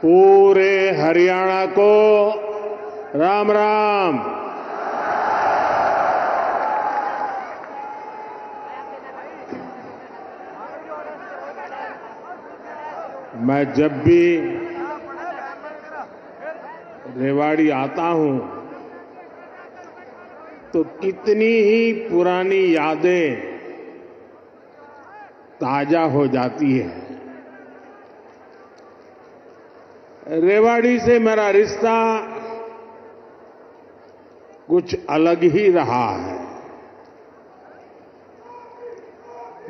पूरे हरियाणा को राम राम। मैं जब भी रेवाड़ी आता हूं तो कितनी ही पुरानी यादें ताजा हो जाती है। रेवाड़ी से मेरा रिश्ता कुछ अलग ही रहा है।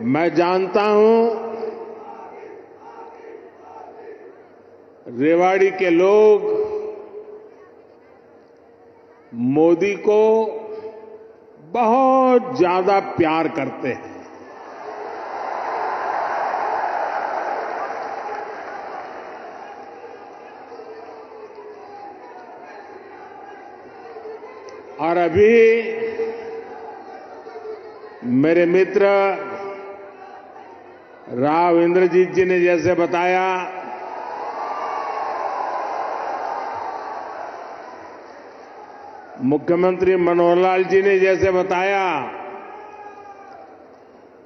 मैं जानता हूं रेवाड़ी के लोग मोदी को बहुत ज्यादा प्यार करते हैं। और अभी मेरे मित्र राव इंद्रजीत जी ने जैसे बताया, मुख्यमंत्री मनोहर लाल जी ने जैसे बताया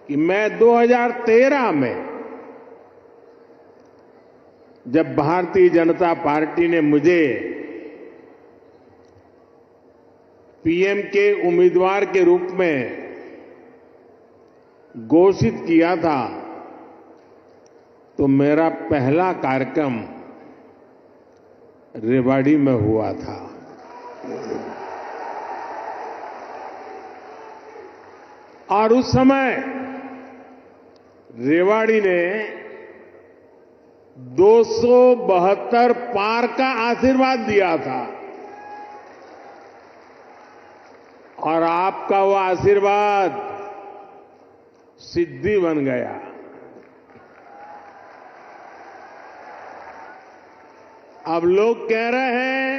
कि मैं 2013 में जब भारतीय जनता पार्टी ने मुझे पीएम के उम्मीदवार के रूप में घोषित किया था तो मेरा पहला कार्यक्रम रेवाड़ी में हुआ था। और उस समय रेवाड़ी ने 272 पार का आशीर्वाद दिया था और आपका वो आशीर्वाद सिद्धि बन गया। अब लोग कह रहे हैं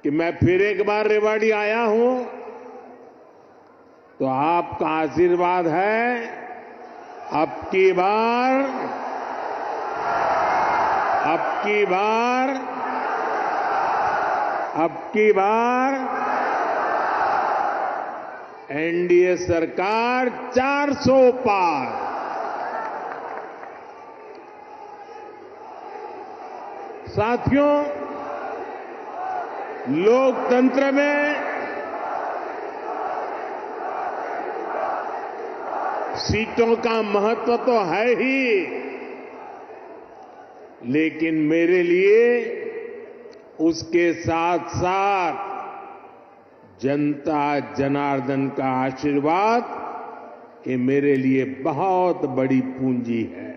कि मैं फिर एक बार रेवाड़ी आया हूं तो आपका आशीर्वाद है, अब की बार एनडीए सरकार 400 पार। साथियों, लोकतंत्र में सीटों का महत्व तो है ही, लेकिन मेरे लिए उसके साथ साथ जनता जनार्दन का आशीर्वाद ये मेरे लिए बहुत बड़ी पूंजी है।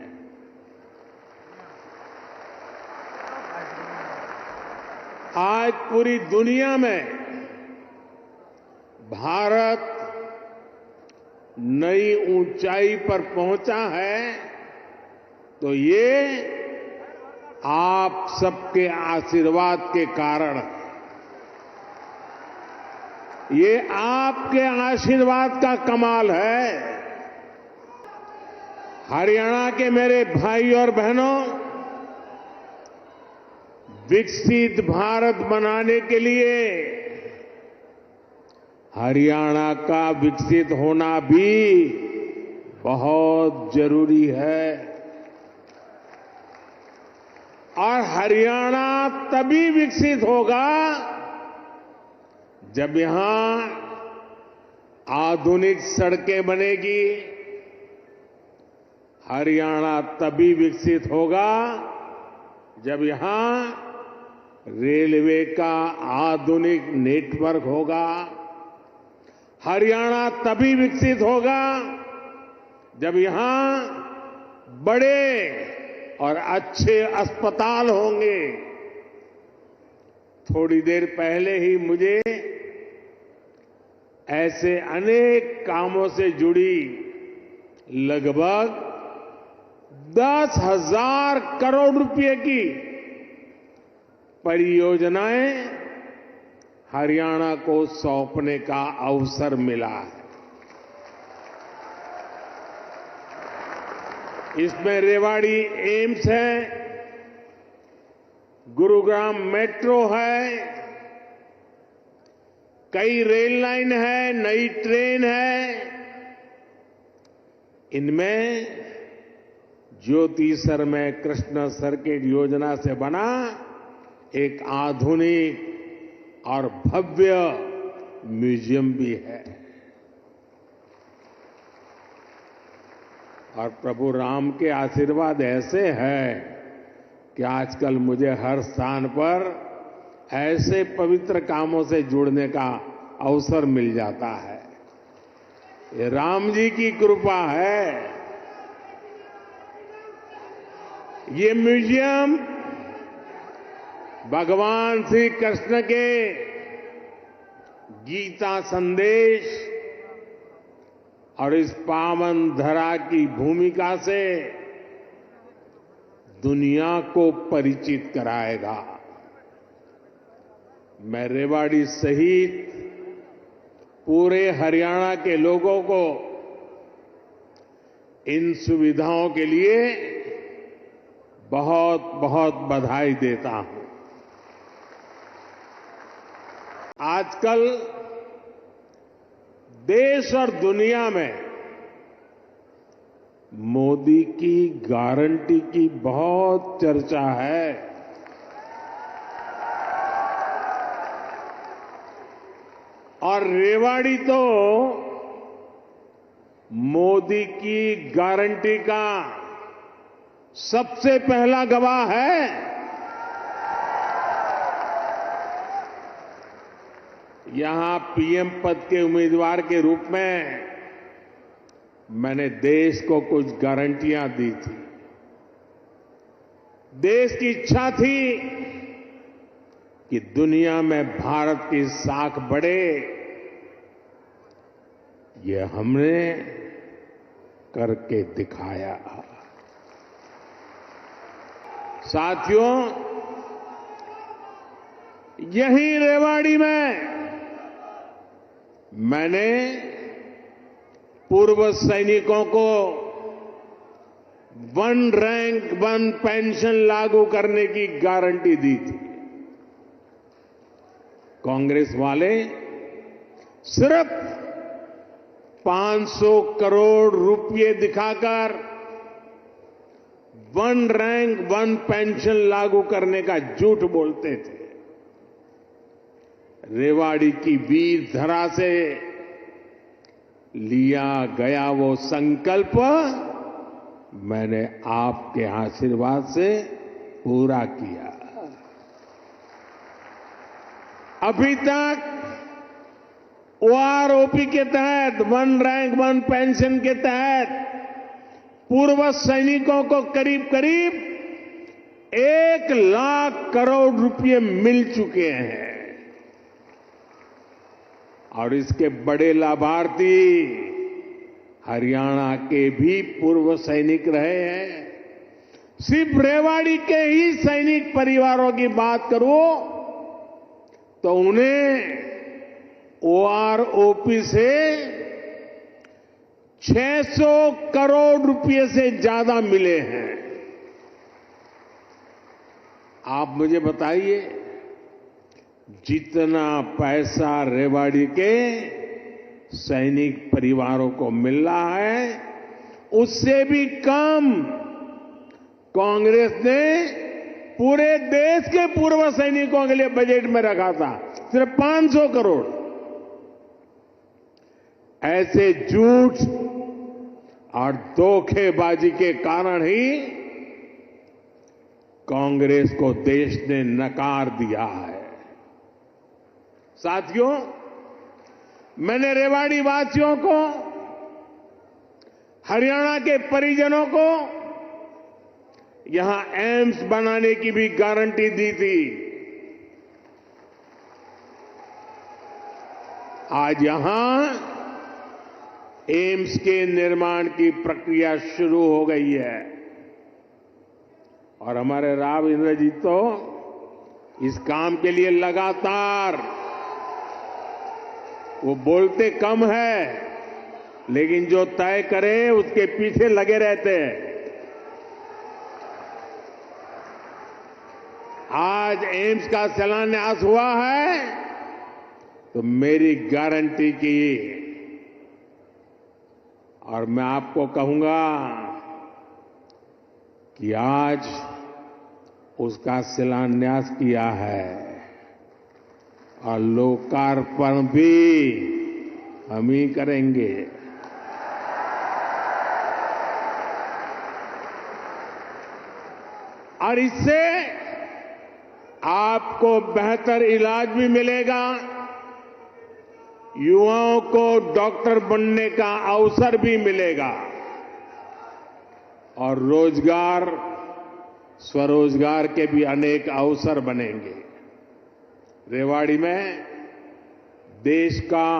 आज पूरी दुनिया में भारत नई ऊंचाई पर पहुंचा है तो ये आप सबके आशीर्वाद के कारण है। ये आपके आशीर्वाद का कमाल है। हरियाणा के मेरे भाई और बहनों, विकसित भारत बनाने के लिए हरियाणा का विकसित होना भी बहुत जरूरी है। और हरियाणा तभी विकसित होगा जब यहां आधुनिक सड़कें बनेगी। हरियाणा तभी विकसित होगा जब यहां रेलवे का आधुनिक नेटवर्क होगा। हरियाणा तभी विकसित होगा जब यहां बड़े और अच्छे अस्पताल होंगे। थोड़ी देर पहले ही मुझे ऐसे अनेक कामों से जुड़ी लगभग 10,000 करोड़ रुपए की परियोजनाएं हरियाणा को सौंपने का अवसर मिला है। इसमें रेवाड़ी एम्स है, गुरुग्राम मेट्रो है, कई रेल लाइन है, नई ट्रेन है। इनमें ज्योति सरमय कृष्ण सर्किट योजना से बना एक आधुनिक और भव्य म्यूजियम भी है। और प्रभु राम के आशीर्वाद ऐसे हैं कि आजकल मुझे हर स्थान पर ऐसे पवित्र कामों से जुड़ने का अवसर मिल जाता है। ये राम जी की कृपा है। ये म्यूजियम भगवान श्री कृष्ण के गीता संदेश और इस पावन धरा की भूमिका से दुनिया को परिचित कराएगा। मैं रेवाड़ी सहित पूरे हरियाणा के लोगों को इन सुविधाओं के लिए बहुत बहुत बधाई देता हूं। आजकल देश और दुनिया में मोदी की गारंटी की बहुत चर्चा है। और रेवाड़ी तो मोदी की गारंटी का सबसे पहला गवाह है। यहां पीएम पद के उम्मीदवार के रूप में मैंने देश को कुछ गारंटियां दी थी। देश की इच्छा थी कि दुनिया में भारत की साख बढ़े। ये हमने करके दिखाया। साथियों, यही रेवाड़ी में मैंने पूर्व सैनिकों को वन रैंक वन पेंशन लागू करने की गारंटी दी थी। कांग्रेस वाले सिर्फ 500 करोड़ रुपए दिखाकर वन रैंक वन पेंशन लागू करने का झूठ बोलते थे। रेवाड़ी की वीर धरा से लिया गया वो संकल्प मैंने आपके आशीर्वाद से पूरा किया। अभी तक ओआरओपी के तहत वन रैंक वन पेंशन के तहत पूर्व सैनिकों को करीब करीब 1 लाख करोड़ रुपए मिल चुके हैं। और इसके बड़े लाभार्थी हरियाणा के भी पूर्व सैनिक रहे हैं। सिर्फ रेवाड़ी के ही सैनिक परिवारों की बात करूं तो उन्हें ओआरओपी से 600 करोड़ रुपए से ज्यादा मिले हैं। आप मुझे बताइए, जितना पैसा रेवाड़ी के सैनिक परिवारों को मिल रहा है उससे भी कम कांग्रेस ने पूरे देश के पूर्व सैनिकों के लिए बजट में रखा था, सिर्फ 500 करोड़। ऐसे झूठ और धोखेबाजी के कारण ही कांग्रेस को देश ने नकार दिया है। साथियों, मैंने रेवाड़ी वासियों को, हरियाणा के परिजनों को यहां एम्स बनाने की भी गारंटी दी थी। आज यहां एम्स के निर्माण की प्रक्रिया शुरू हो गई है और हमारे राव इंद्रजीत तो इस काम के लिए लगातार, वो बोलते कम है लेकिन जो तय करे उसके पीछे लगे रहते हैं। आज एम्स का शिलान्यास हुआ है तो मेरी गारंटी की, और मैं आपको कहूंगा कि आज उसका शिलान्यास किया है और लोकार्पण भी हम ही करेंगे। और इससे आपको बेहतर इलाज भी मिलेगा, युवाओं को डॉक्टर बनने का अवसर भी मिलेगा और रोजगार, स्वरोजगार के भी अनेक अवसर बनेंगे। रेवाड़ी में देश का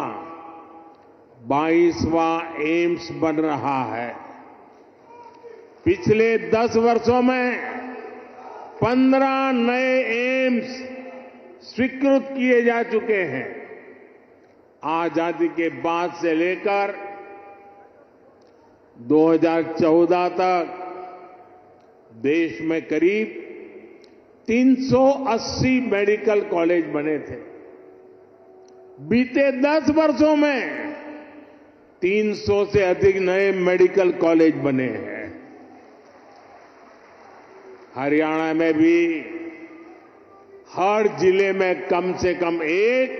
22वां एम्स बन रहा है। पिछले 10 वर्षों में 15 नए एम्स स्वीकृत किए जा चुके हैं। आजादी के बाद से लेकर 2014 तक देश में करीब 380 मेडिकल कॉलेज बने थे। बीते 10 वर्षों में 300 से अधिक नए मेडिकल कॉलेज बने हैं। हरियाणा में भी हर जिले में कम से कम एक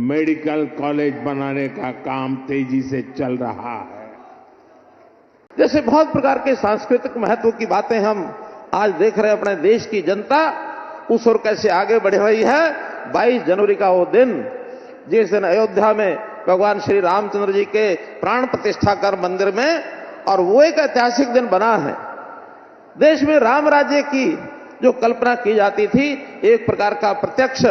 मेडिकल कॉलेज बनाने का काम तेजी से चल रहा है। जैसे बहुत प्रकार के सांस्कृतिक महत्व की बातें हम आज देख रहे हैं, अपने देश की जनता उस ओर कैसे आगे बढ़ रही है। 22 जनवरी का वो दिन, जिस दिन अयोध्या में भगवान श्री रामचंद्र जी के प्राण प्रतिष्ठा कर मंदिर में, और वो एक ऐतिहासिक दिन बना है। देश में राम राज्य की जो कल्पना की जाती थी, एक प्रकार का प्रत्यक्ष,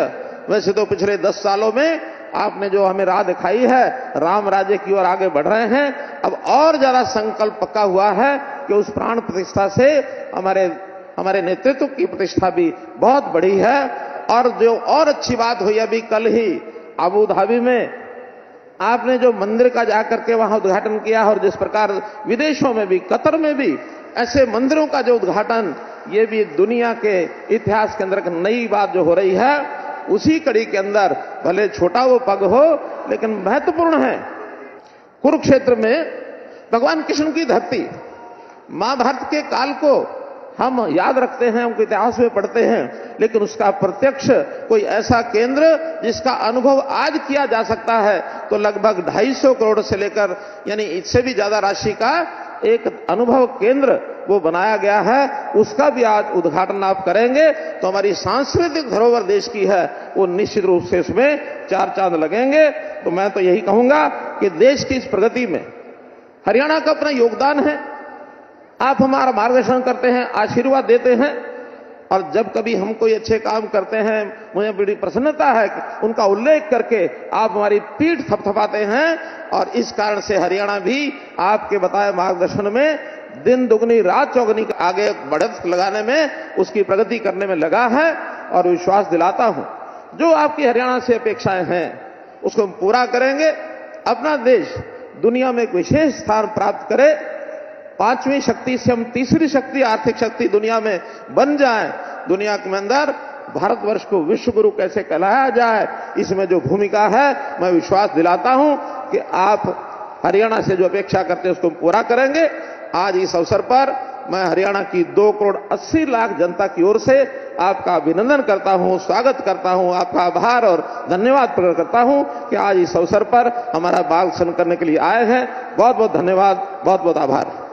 वैसे तो पिछले 10 सालों में आपने जो हमें राह दिखाई है, राम राज्य की ओर आगे बढ़ रहे हैं। अब और ज्यादा संकल्प पक्का हुआ है कि उस प्राण प्रतिष्ठा से हमारे नेतृत्व की प्रतिष्ठा भी बहुत बढ़ी है। और जो और अच्छी बात हुई, अभी कल ही अबू धाबी में आपने जो मंदिर का जाकर के वहां उद्घाटन किया, और जिस प्रकार विदेशों में भी, कतर में भी ऐसे मंदिरों का जो उद्घाटन, ये भी दुनिया के इतिहास के अंदर एक नई बात जो हो रही है। उसी कड़ी के अंदर भले छोटा वो पग हो, लेकिन महत्वपूर्ण है। कुरुक्षेत्र में भगवान कृष्ण की धरती, महाभारत के काल को हम याद रखते हैं, उनके इतिहास में पढ़ते हैं, लेकिन उसका प्रत्यक्ष कोई ऐसा केंद्र जिसका अनुभव आज किया जा सकता है, तो लगभग 250 करोड़ से लेकर यानी इससे भी ज्यादा राशि का एक अनुभव केंद्र वो बनाया गया है। उसका भी आज उद्घाटन आप करेंगे तो हमारी सांस्कृतिक धरोहर देश की है, वो निश्चित रूप से इसमें 4 चांद लगेंगे। तो मैं तो यही कहूंगा कि देश की इस प्रगति में हरियाणा का अपना योगदान है। आप हमारा मार्गदर्शन करते हैं, आशीर्वाद देते हैं, और जब कभी हम कोई अच्छे काम करते हैं, मुझे बड़ी प्रसन्नता है कि उनका उल्लेख करके आप हमारी पीठ थपथपाते हैं। और इस कारण से हरियाणा भी आपके बताए मार्गदर्शन में दिन दुगनी रात चौगनी आगे बढ़त लगाने में, उसकी प्रगति करने में लगा है। और विश्वास दिलाता हूं, जो आपकी हरियाणा से अपेक्षाएं हैं उसको हम पूरा करेंगे। अपना देश दुनिया में एक विशेष स्थान प्राप्त करे, 5वीं शक्ति से हम तीसरी शक्ति, आर्थिक शक्ति दुनिया में बन जाएं। दुनिया के अंदर भारतवर्ष को विश्व गुरु कैसे कहलाया जाए, इसमें जो भूमिका है, मैं विश्वास दिलाता हूं कि आप हरियाणा से जो अपेक्षा करते हैं उसको पूरा करेंगे। आज इस अवसर पर मैं हरियाणा की 2 करोड़ 80 लाख जनता की ओर से आपका अभिनंदन करता हूं, स्वागत करता हूं, आपका आभार और धन्यवाद प्रकट करता हूं कि आज इस अवसर पर हमारा मार्गदर्शन करने के लिए आए हैं। बहुत बहुत धन्यवाद, बहुत बहुत आभार।